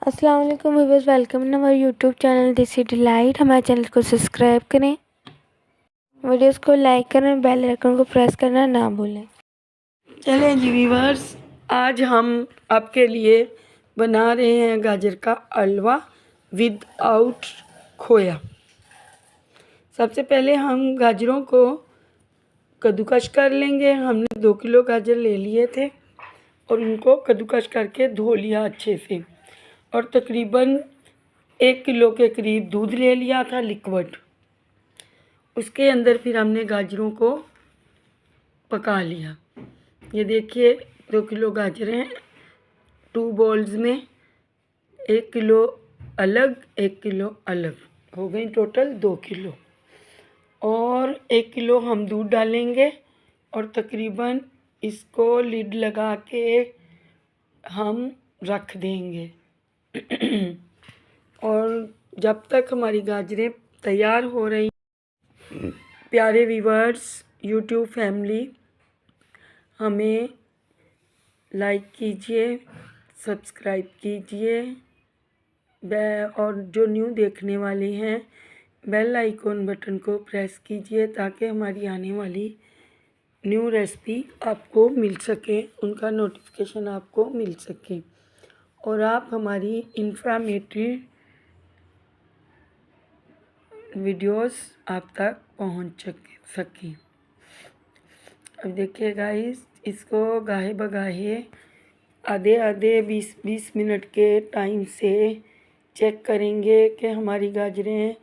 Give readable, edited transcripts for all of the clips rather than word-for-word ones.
अस्सलाम वालेकुम viewers, welcome in हमारे यूट्यूब चैनल देसी डिलाइट। हमारे चैनल को सब्सक्राइब करें, वीडियोस को लाइक करें, बेल आइकन को प्रेस करना ना भूलें। चलें जी व्यूअर्स, आज हम आपके लिए बना रहे हैं गाजर का हलवा विद आउट खोया। सबसे पहले हम गाजरों को कद्दूकस कर लेंगे। हमने 2 किलो गाजर ले लिए थे और उनको कद्दूकस करके धो लिया अच्छे से, और तकरीबन 1 किलो के करीब दूध ले लिया था लिक्विड। उसके अंदर फिर हमने गाजरों को पका लिया। ये देखिए 2 किलो गाजर हैं, 2 बाउल्स में 1 किलो अलग 1 किलो अलग, हो गई टोटल 2 किलो। और 1 किलो हम दूध डालेंगे और तकरीबन इसको लिड लगा के हम रख देंगे। और जब तक हमारी गाजरें तैयार हो रही, प्यारे व्यूअर्स, यूट्यूब फैमिली, हमें लाइक कीजिए, सब्सक्राइब कीजिए, और जो न्यू देखने वाले हैं बेल आइकॉन बटन को प्रेस कीजिए ताकि हमारी आने वाली न्यू रेसिपी आपको मिल सके, उनका नोटिफिकेशन आपको मिल सके और आप हमारी इंफॉर्मेटिव वीडियोस आप तक पहुंच सकें। अब देखिए गाइस, इसको गाहे बगाहे आधे आधे 20-20 मिनट के टाइम से चेक करेंगे कि हमारी गाजरें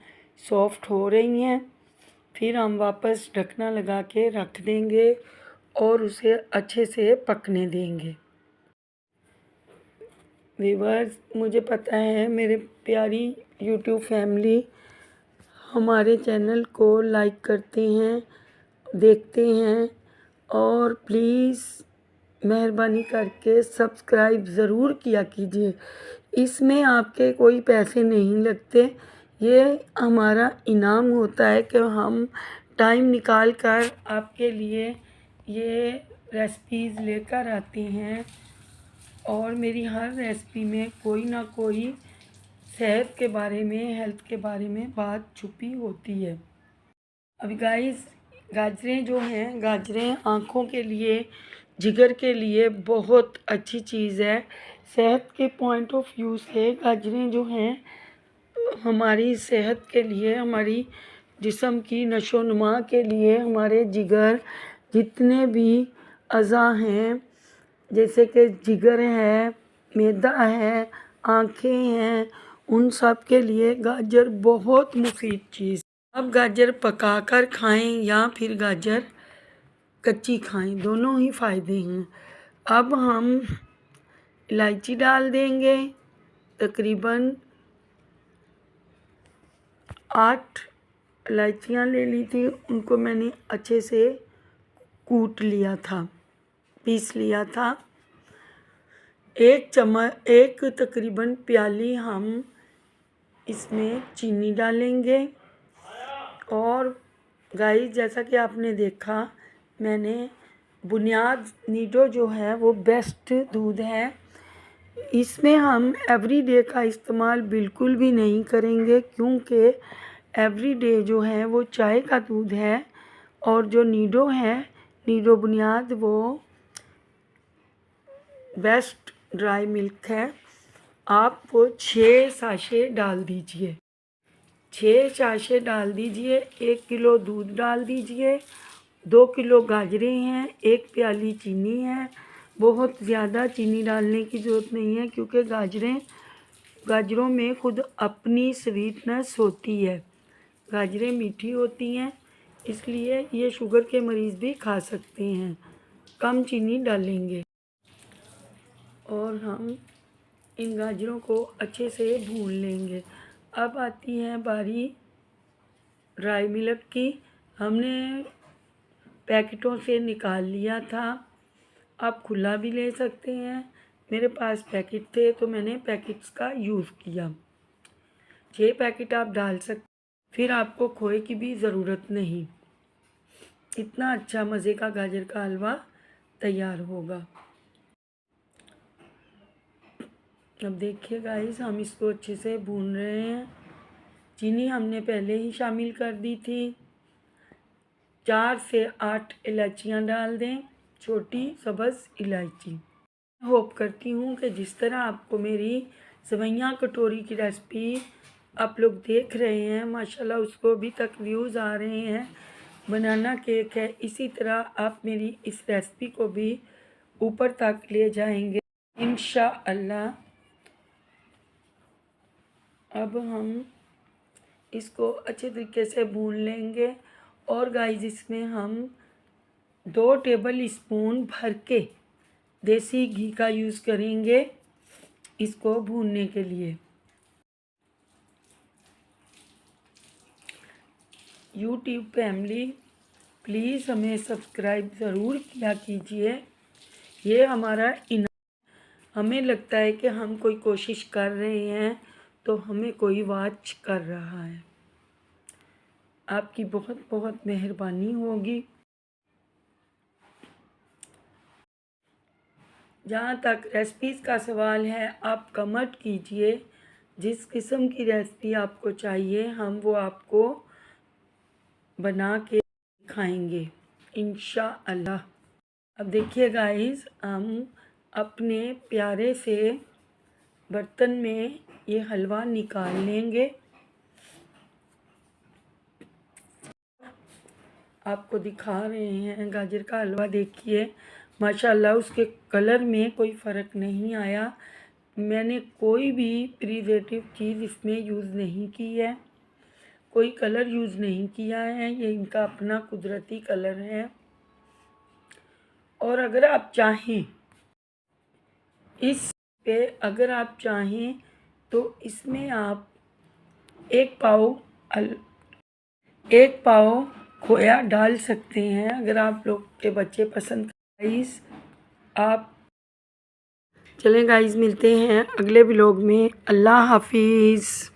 सॉफ्ट हो रही हैं। फिर हम वापस ढकना लगा के रख देंगे और उसे अच्छे से पकने देंगे। व्यूअर्स, मुझे पता है मेरे प्यारी यूट्यूब फैमिली हमारे चैनल को लाइक करते हैं, देखते हैं, और प्लीज़ मेहरबानी करके सब्सक्राइब ज़रूर किया कीजिए। इसमें आपके कोई पैसे नहीं लगते, ये हमारा इनाम होता है कि हम टाइम निकाल कर आपके लिए ये रेसिपीज़ लेकर आते हैं। और मेरी हर रेसिपी में कोई ना कोई सेहत के बारे में, हेल्थ के बारे में बात छुपी होती है। अभी गाइस, गाजरें जो हैं, गाजरें आँखों के लिए, जिगर के लिए बहुत अच्छी चीज़ है। सेहत के पॉइंट ऑफ व्यू से गाजरें जो हैं हमारी सेहत के लिए, हमारी जिस्म की नशोनुमा के लिए, हमारे जिगर जितने भी अज़ा हैं, जैसे कि जिगर है, मैदा है, आँखें हैं, उन सब के लिए गाजर बहुत मुफीद चीज़। अब गाजर पकाकर खाएं या फिर गाजर कच्ची खाएं, दोनों ही फ़ायदे हैं। अब हम इलायची डाल देंगे। तकरीबन 8 इलायचियाँ ले ली थी, उनको मैंने अच्छे से कूट लिया था, पीस लिया था। 1 चम्मच, 1 तकरीबन प्याली हम इसमें चीनी डालेंगे। और गाइस, जैसा कि आपने देखा, मैंने बुनियाद नीडो जो है वो बेस्ट दूध है। इसमें हम एवरीडे का इस्तेमाल बिल्कुल भी नहीं करेंगे, क्योंकि एवरीडे जो है वो चाय का दूध है, और जो नीडो है, नीडो बुनियाद, वो बेस्ट ड्राई मिल्क है। आप वो 6 साशे डाल दीजिए, 6 साशे डाल दीजिए। 1 किलो दूध डाल दीजिए, 2 किलो गाजरें हैं, 1 प्याली चीनी है। बहुत ज़्यादा चीनी डालने की ज़रूरत नहीं है, क्योंकि गाजरों में खुद अपनी स्वीटनेस होती है, गाजरें मीठी होती हैं, इसलिए ये शुगर के मरीज़ भी खा सकते हैं। कम चीनी डालेंगे और हम इन गाजरों को अच्छे से भून लेंगे। अब आती है बारी ड्राई मिल्क की। हमने पैकेटों से निकाल लिया था, आप खुला भी ले सकते हैं। मेरे पास पैकेट थे तो मैंने पैकेट्स का यूज़ किया। 6 पैकेट आप डाल सकते, फिर आपको खोए की भी ज़रूरत नहीं। इतना अच्छा मज़े का गाजर का हलवा तैयार होगा। अब देखिए गाइस, हम इसको अच्छे से भून रहे हैं। चीनी हमने पहले ही शामिल कर दी थी। 4 से 8 इलायचियाँ डाल दें, छोटी सब्ज़ इलायची। होप करती हूँ कि जिस तरह आपको मेरी सेवइयाँ कटोरी की रेसिपी आप लोग देख रहे हैं, माशाल्लाह उसको अभी तक व्यूज़ आ रहे हैं। बनाना केक है, इसी तरह आप मेरी इस रेसिपी को भी ऊपर तक ले जाएंगे इंशाअल्लाह। अब हम इसको अच्छे तरीके से भून लेंगे और गाइस इसमें हम 2 टेबल स्पून भर के देसी घी का यूज़ करेंगे इसको भूनने के लिए। यूट्यूब फैमिली प्लीज़ हमें सब्सक्राइब ज़रूर किया कीजिए। ये हमारा हमें लगता है कि हम कोई कोशिश कर रहे हैं तो हमें कोई वॉच कर रहा है। आपकी बहुत बहुत मेहरबानी होगी। जहाँ तक रेसिपीज़ का सवाल है, आप कमेंट कीजिए जिस किस्म की रेसिपी आपको चाहिए, हम वो आपको बना के दिखाएंगे इंशाअल्लाह। अब देखिए गाइस, हम अपने प्यारे से बर्तन में ये हलवा निकाल लेंगे। आपको दिखा रहे हैं गाजर का हलवा, देखिए माशाल्लाह उसके कलर में कोई फ़र्क नहीं आया। मैंने कोई भी प्रिजर्वेटिव चीज़ इसमें यूज़ नहीं की है, कोई कलर यूज़ नहीं किया है, ये इनका अपना कुदरती कलर है। और अगर आप चाहें इस पे अगर आप चाहें तो इसमें आप एक पाव खोया डाल सकते हैं, अगर आप लोग के बच्चे पसंद। गाइस आप चलें गाइस, मिलते हैं अगले व्लॉग में। अल्लाह हाफिज़।